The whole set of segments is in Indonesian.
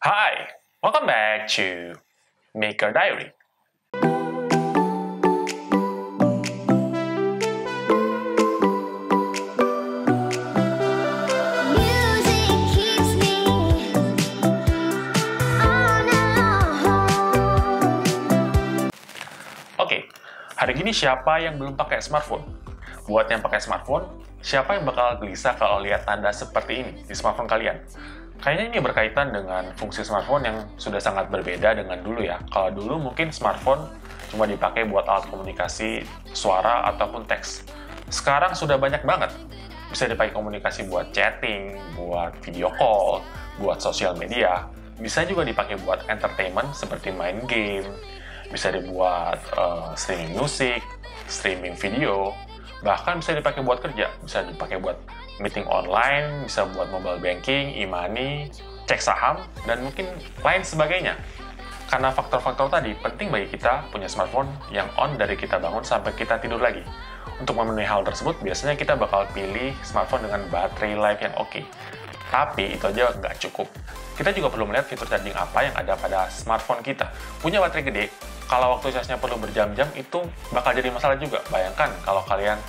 Hi, welcome back to Maker Diary. Oke, hari ini siapa yang belum pakai smartphone? Buat yang pakai smartphone, siapa yang bakal gelisah kalau lihat tanda seperti ini di smartphone kalian? Kayaknya ini berkaitan dengan fungsi smartphone yang sudah sangat berbeda dengan dulu ya. Kalau dulu mungkin smartphone cuma dipakai buat alat komunikasi, suara, ataupun teks. Sekarang sudah banyak banget. Bisa dipakai komunikasi buat chatting, buat video call, buat sosial media. Bisa juga dipakai buat entertainment seperti main game. Bisa dibuat streaming musik, streaming video. Bahkan bisa dipakai buat kerja. Bisa dipakai buat meeting online, bisa buat mobile banking, e-money, cek saham, dan mungkin lain sebagainya. Karena faktor-faktor tadi, penting bagi kita punya smartphone yang on dari kita bangun sampai kita tidur lagi. Untuk memenuhi hal tersebut, biasanya kita bakal pilih smartphone dengan baterai life yang oke. Tapi itu aja nggak cukup. Kita juga perlu melihat fitur charging apa yang ada pada smartphone kita. Punya baterai gede, kalau waktu charge-nya perlu berjam-jam, itu bakal jadi masalah juga. Bayangkan kalau kalian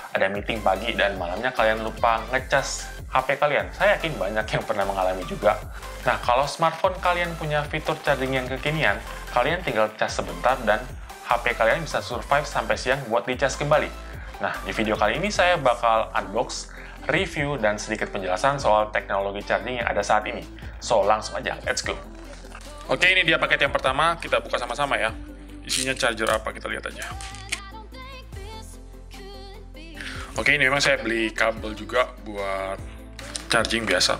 ada meeting pagi dan malamnya kalian lupa ngecas HP kalian. Saya yakin banyak yang pernah mengalami juga. Nah, kalau smartphone kalian punya fitur charging yang kekinian, kalian tinggal cas sebentar dan HP kalian bisa survive sampai siang buat dicas kembali. Nah, di video kali ini saya bakal unbox, review, dan sedikit penjelasan soal teknologi charging yang ada saat ini. So, langsung aja, let's go! Oke, ini dia paket yang pertama, kita buka sama-sama ya. Isinya charger apa, kita lihat aja. Oke, ini memang saya beli kabel juga buat charging biasa.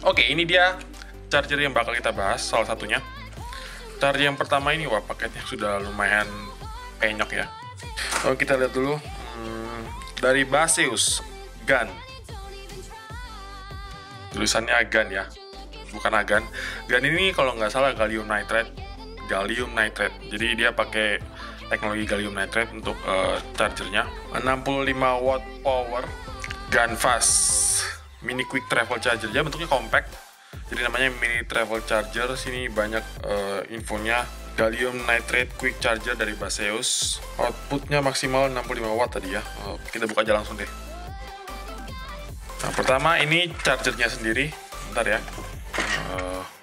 Oke, ini dia charger yang bakal kita bahas, salah satunya. Charger yang pertama ini, wah paketnya sudah lumayan penyok ya. Oke, kita lihat dulu. Dari Baseus, GAN. Tulisannya GAN ya, bukan AGAN. GAN ini kalau nggak salah gallium nitrate. Jadi dia pakai teknologi gallium nitrate untuk chargernya. 65 watt power, GAN fast mini quick travel charger. Dia bentuknya compact, jadi namanya mini travel charger. Sini banyak infonya. Gallium nitrate quick charger dari Baseus. Outputnya maksimal 65 watt tadi ya. Kita buka aja langsung deh. Nah, pertama ini chargernya sendiri. Bentar ya.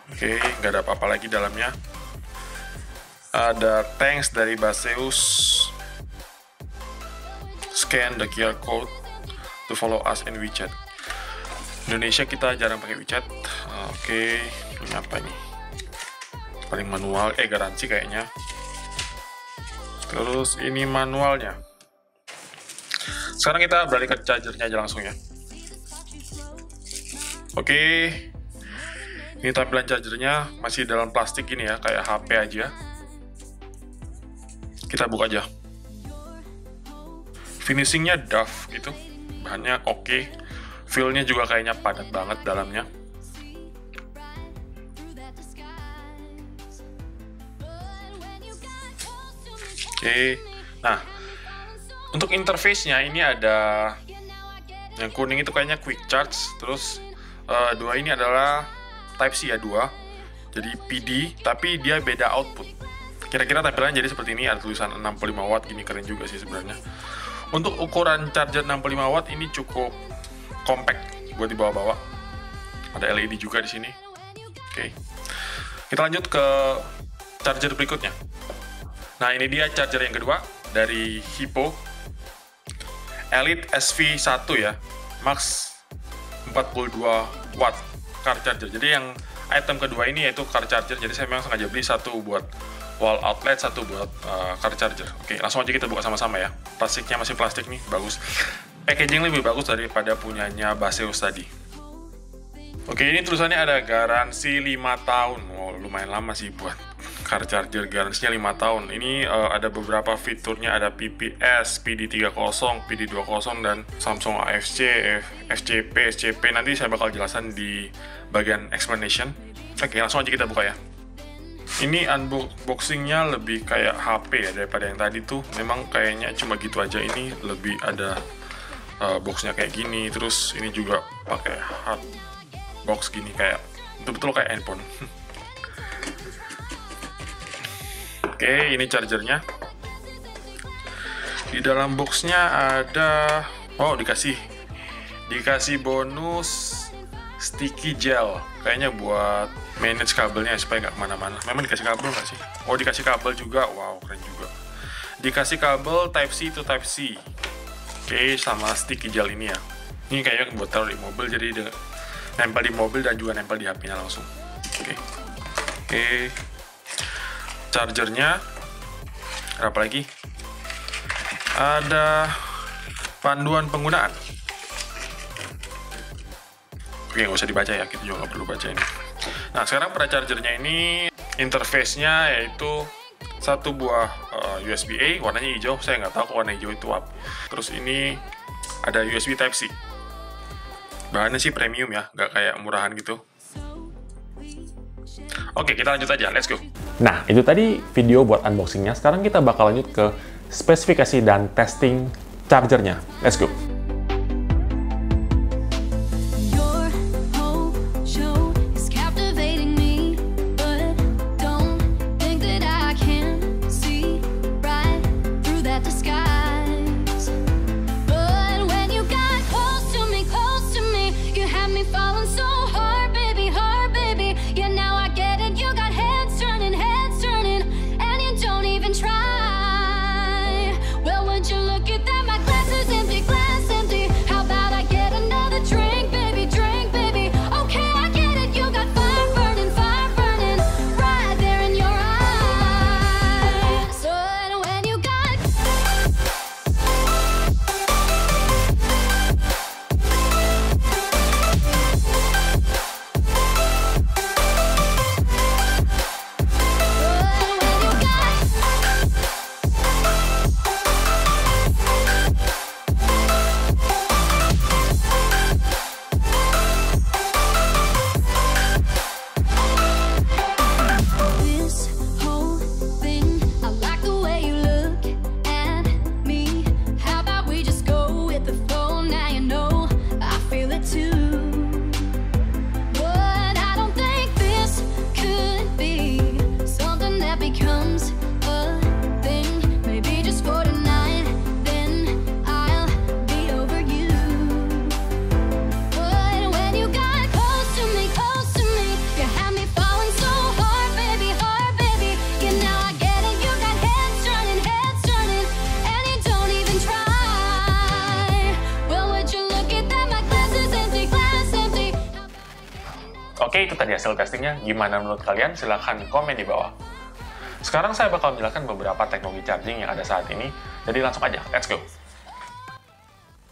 Oke, nggak ada apa-apa lagi dalamnya. Ada thanks dari Baseus. Scan the QR code to follow us in WeChat. Indonesia kita jarang pakai WeChat. Oke, ini apa ini? Paling manual, garansi kayaknya. Terus ini manualnya. Sekarang kita beralih ke chargernya aja langsung ya. Oke, ini tampilan chargernya masih dalam plastik ini ya, kayak HP aja. Kita buka aja. Finishingnya doff gitu, bahannya oke. Feel-nya juga kayaknya padat banget dalamnya. Oke, nah untuk interface-nya ini ada yang kuning itu kayaknya quick charge, terus dua ini adalah Type C ya, dua. Jadi PD, tapi dia beda output. Kira-kira tampilannya jadi seperti ini, ada tulisan 65 watt, gini keren juga sih sebenarnya. Untuk ukuran charger 65 watt ini cukup compact buat dibawa-bawa. Ada LED juga di sini. Oke. Kita lanjut ke charger berikutnya. Nah, ini dia charger yang kedua dari Hippo. Elite SV1 ya. Max 42 watt car charger. Jadi yang item kedua ini yaitu car charger. Jadi saya memang sengaja beli satu buat wall outlet, satu buat car charger. Oke, langsung aja kita buka sama-sama ya. Plastiknya masih plastik nih, bagus. Packaging lebih bagus daripada punyanya Baseus tadi. Oke, ini tulisannya ada garansi 5 tahun. Wow, lumayan lama sih buat car charger, garansinya 5 tahun. Ini ada beberapa fiturnya, ada PPS, PD30, PD20, dan Samsung AFC, FCP, SCP. Nanti saya bakal jelasin di bagian explanation. Oke, langsung aja kita buka ya. Ini unboxingnya lebih kayak HP ya daripada yang tadi tuh. Memang kayaknya cuma gitu aja, ini lebih ada boxnya kayak gini, terus ini juga pakai hard box gini, kayak betul-betul kayak handphone. Oke, ini chargernya. Di dalam boxnya ada, dikasih bonus sticky gel, kayaknya buat manage kabelnya supaya nggak kemana-mana. Memang dikasih kabel nggak sih? Oh, dikasih kabel juga. Wow, keren juga. Dikasih kabel Type C to Type C. Oke, sama sticky gel ini ya. Ini kayaknya buat taruh di mobil, jadi nempel di mobil dan juga nempel di HP-nya langsung. Oke. Chargernya. Apa lagi? Ada panduan penggunaan. Oke, nggak usah dibaca ya, kita juga nggak perlu baca ini. Nah, sekarang pada chargernya ini interface-nya yaitu satu buah USB-A, warnanya hijau. Saya nggak tahu warna hijau itu apa. Terus ini ada USB Type-C. Bahannya sih premium ya, nggak kayak murahan gitu. Oke, kita lanjut aja, let's go. Nah, itu tadi video buat unboxingnya. Sekarang kita bakal lanjut ke spesifikasi dan testing chargernya. Let's go. Oke, itu tadi hasil testingnya. Gimana menurut kalian? Silahkan komen di bawah. Sekarang saya bakal menjelaskan beberapa teknologi charging yang ada saat ini, jadi langsung aja, let's go.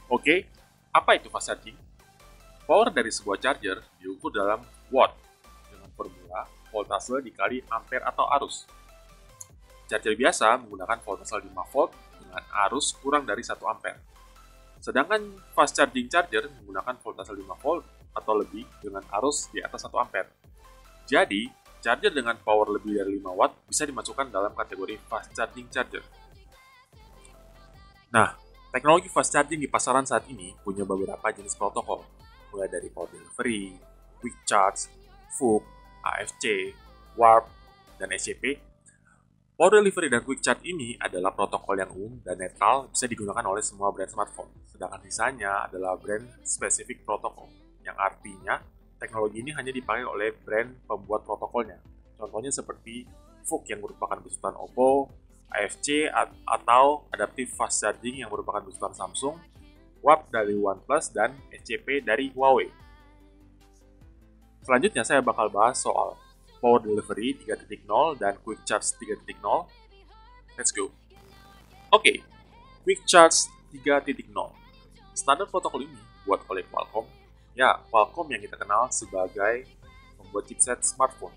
Oke, apa itu fast charging? Power dari sebuah charger diukur dalam watt, dengan formula voltase dikali ampere atau arus. Charger biasa menggunakan voltase 5 volt dengan arus kurang dari 1 ampere. Sedangkan fast charging charger menggunakan voltase 5 volt atau lebih dengan arus di atas 1 ampere. Jadi, charger dengan power lebih dari 5 watt bisa dimasukkan dalam kategori fast charging charger. Nah, teknologi fast charging di pasaran saat ini punya beberapa jenis protokol, mulai dari power delivery, quick charge, VOOC, AFC, warp, dan SCP. Power delivery dan quick charge ini adalah protokol yang umum dan netral, bisa digunakan oleh semua brand smartphone, sedangkan sisanya adalah brand specific protokol, yang artinya teknologi ini hanya dipakai oleh brand pembuat protokolnya. Contohnya seperti VOOC yang merupakan besutan Oppo, AFC atau Adaptive Fast Charging yang merupakan besutan Samsung, Warp dari OnePlus, dan SCP dari Huawei. Selanjutnya saya bakal bahas soal Power Delivery 3.0 dan Quick Charge 3.0. Let's go. Oke, Quick Charge 3.0. Standar protokol ini dibuat oleh Qualcomm. Ya, Qualcomm yang kita kenal sebagai pembuat chipset smartphone.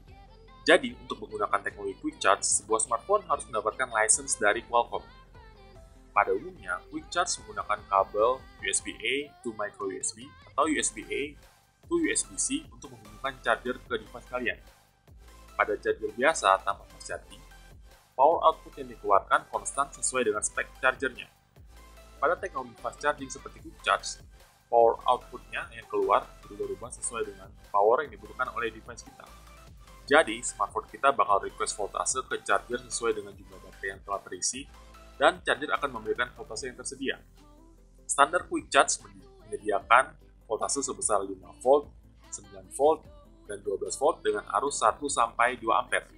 Jadi, untuk menggunakan teknologi Quick Charge, sebuah smartphone harus mendapatkan license dari Qualcomm. Pada umumnya, Quick Charge menggunakan kabel USB-A to micro USB atau USB-A to USB-C untuk menghubungkan charger ke device kalian. Pada charger biasa tanpa fast charging, power output yang dikeluarkan konstan sesuai dengan spek chargernya. pada teknologi fast charging seperti quick charge, power outputnya yang keluar berubah-ubah sesuai dengan power yang dibutuhkan oleh device kita. Jadi, smartphone kita bakal request voltase ke charger sesuai dengan jumlah baterai yang telah terisi, dan charger akan memberikan voltase yang tersedia. Standar quick charge menyediakan voltase sebesar 5 volt, 9 volt, dan 12 volt dengan arus 1-2 ampere.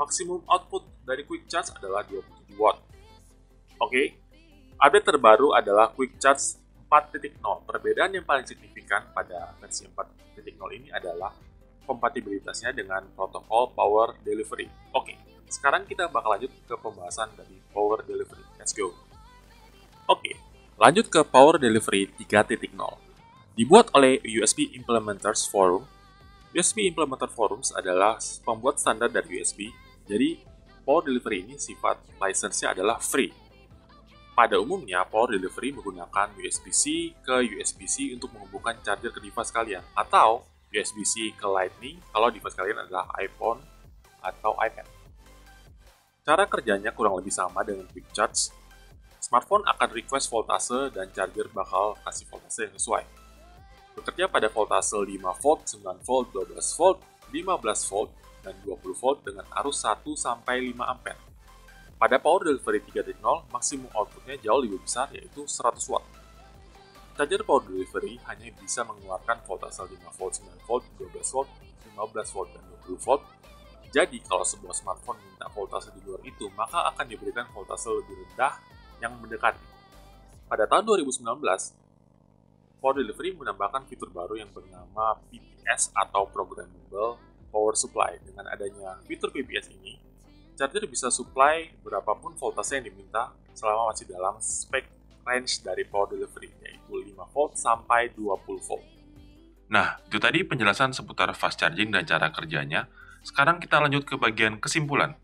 Maksimum output dari quick charge adalah 27 watt. Oke, update terbaru adalah quick charge 4.0. Perbedaan yang paling signifikan pada versi 4.0 ini adalah kompatibilitasnya dengan protokol power delivery. Oke, sekarang kita bakal lanjut ke pembahasan dari power delivery. Let's go. Oke, lanjut ke power delivery 3.0. Dibuat oleh USB Implementers Forum. USB Implementer Forums adalah pembuat standar dari USB. Jadi, power delivery ini sifat license-nya adalah free. Pada umumnya, power delivery menggunakan USB-C ke USB-C untuk menghubungkan charger ke device kalian, atau USB-C ke Lightning kalau device kalian adalah iPhone atau iPad. Cara kerjanya kurang lebih sama dengan quick charge. Smartphone akan request voltase dan charger bakal kasih voltase yang sesuai. Bekerja pada voltase 5 volt, 9 volt, 12 volt, 15 volt, dan 20 volt dengan arus 1-5 ampere. Pada power delivery 3.0, maksimum outputnya jauh lebih besar, yaitu 100 watt. Charger power delivery hanya bisa mengeluarkan voltase 5 volt, 9 volt, 12 volt, 15 volt, dan 20 volt. Jadi, kalau sebuah smartphone minta voltase di luar itu, maka akan diberikan voltase lebih rendah yang mendekati. Pada tahun 2019, power delivery menambahkan fitur baru yang bernama PPS atau Programmable Power Supply. Dengan adanya fitur PPS ini, charger bisa supply berapapun voltase yang diminta selama masih dalam spek range dari power delivery, yaitu 5 volt sampai 20 volt. Nah, itu tadi penjelasan seputar fast charging dan cara kerjanya. Sekarang kita lanjut ke bagian kesimpulan.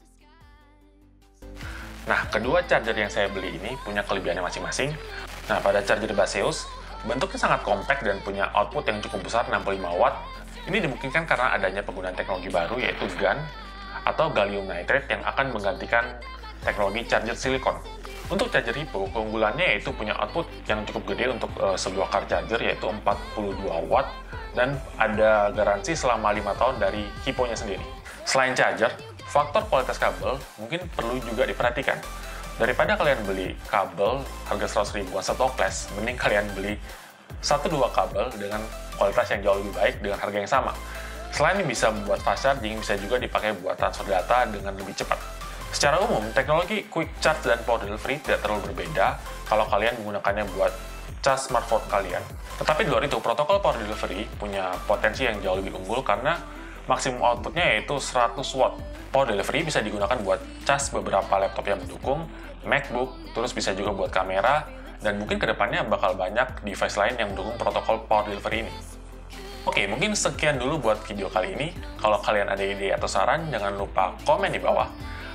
Nah, kedua charger yang saya beli ini punya kelebihannya masing-masing. Nah, pada charger Baseus, bentuknya sangat kompak dan punya output yang cukup besar, 65 watt. Ini dimungkinkan karena adanya penggunaan teknologi baru, yaitu GaN, atau gallium nitride yang akan menggantikan teknologi charger silikon. Untuk charger HiPo, keunggulannya yaitu punya output yang cukup gede untuk sebuah car charger, yaitu 42 watt, dan ada garansi selama 5 tahun dari HiPo-nya sendiri. Selain charger, faktor kualitas kabel mungkin perlu juga diperhatikan. Daripada kalian beli kabel harga 100 ribuan setoples, mending kalian beli 1-2 kabel dengan kualitas yang jauh lebih baik dengan harga yang sama. Selain bisa membuat fast charging, bisa juga dipakai buat transfer data dengan lebih cepat. Secara umum, teknologi quick charge dan power delivery tidak terlalu berbeda kalau kalian menggunakannya buat cas smartphone kalian. Tetapi di luar itu, protokol power delivery punya potensi yang jauh lebih unggul karena maksimum outputnya yaitu 100 watt. Power delivery bisa digunakan buat cas beberapa laptop yang mendukung, MacBook, terus bisa juga buat kamera, dan mungkin kedepannya bakal banyak device lain yang mendukung protokol power delivery ini. Oke, mungkin sekian dulu buat video kali ini. Kalau kalian ada ide atau saran, jangan lupa komen di bawah.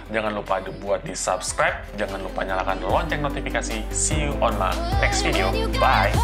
Jangan lupa buat di subscribe, jangan lupa nyalakan lonceng notifikasi. See you on my next video. Bye!